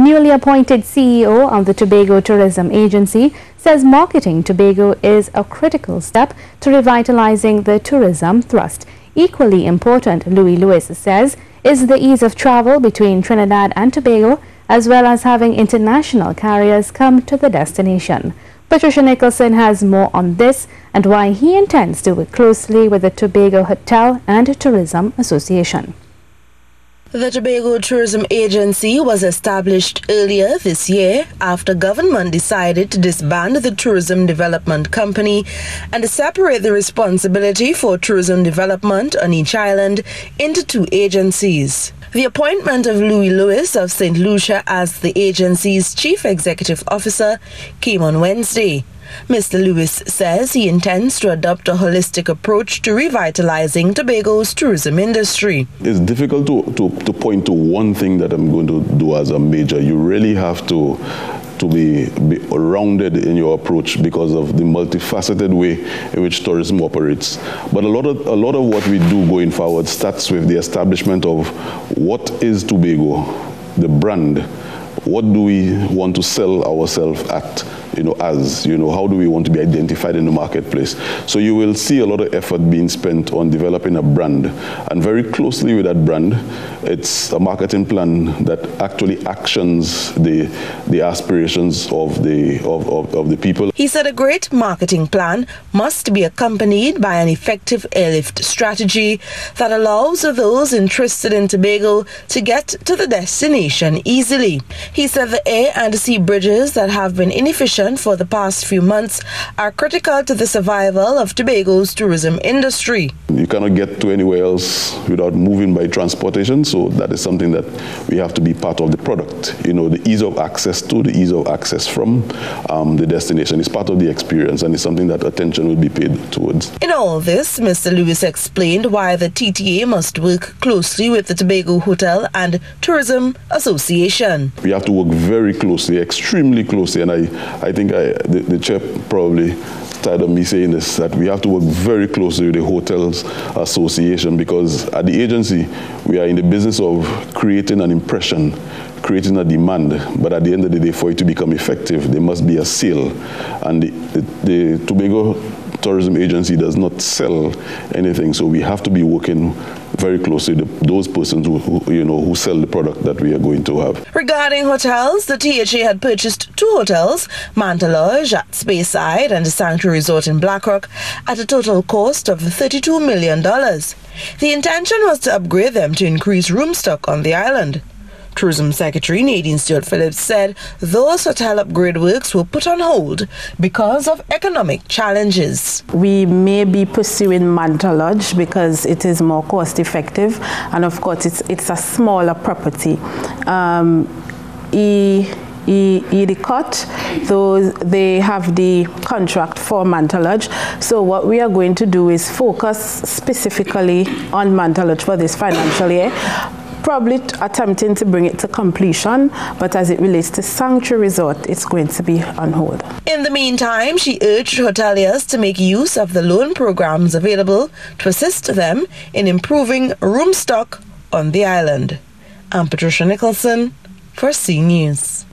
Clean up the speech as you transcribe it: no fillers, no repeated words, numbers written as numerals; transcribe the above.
newly appointed CEO of the Tobago Tourism Agency says marketing Tobago is a critical step to revitalizing the tourism thrust. Equally important, Louis Lewis says, is the ease of travel between Trinidad and Tobago, as well as having international carriers come to the destination. Patricia Nicholson has more on this and why he intends to work closely with the Tobago Hotel and Tourism Association. The Tobago Tourism Agency was established earlier this year after government decided to disband the Tourism Development Company and to separate the responsibility for tourism development on each island into two agencies. The appointment of Louis Lewis of St. Lucia as the agency's chief executive officer came on Wednesday. Mr. Lewis says he intends to adopt a holistic approach to revitalizing Tobago's tourism industry. It's difficult to point to one thing that I'm going to do as a major. You really have to be rounded in your approach because of the multifaceted way in which tourism operates. But a lot of what we do going forward starts with the establishment of what is Tobago, the brand. What do we want to sell ourselves at? How do we want to be identified in the marketplace? So you will see a lot of effort being spent on developing a brand, and very closely with that brand, it's a marketing plan that actually actions the aspirations of the people. He said a great marketing plan must be accompanied by an effective airlift strategy that allows those interested in Tobago to get to the destination easily. He said the air and sea bridges that have been inefficient for the past few months are critical to the survival of Tobago's tourism industry. You cannot get to anywhere else without moving by transportation, so that is something that we have to be part of the product. The ease of access to, the ease of access from the destination is part of the experience, and it's something that attention will be paid towards. In all this, Mr. Lewis explained why the TTA must work closely with the Tobago Hotel and Tourism Association. We have to work very closely, extremely closely, and I think the chair probably tired of me saying this, that we have to work very closely with the Hotels Association, because at the agency we are in the business of creating an impression, creating a demand, but at the end of the day, for it to become effective, there must be a sale. And the Tobago Tourism Agency does not sell anything, so we have to be working very closely with those persons who sell the product that we are going to have. Regarding hotels, the THA had purchased 2 hotels, Manta Lodge at Speyside and the Sanctuary Resort in Blackrock, at a total cost of $32 million. The intention was to upgrade them to increase room stock on the island. Tourism Secretary Nadine Stewart-Phillips said those hotel upgrade works were put on hold because of economic challenges. We may be pursuing Manta Lodge because it is more cost effective, and of course it's a smaller property. Those they have the contract for Manta Lodge. So what we are going to do is focus specifically on Manta Lodge for this financial year, probably attempting to bring it to completion, but as it relates to Sanctuary Resort, it's going to be on hold. In the meantime, she urged hoteliers to make use of the loan programs available to assist them in improving room stock on the island. I'm Patricia Nicholson for C News.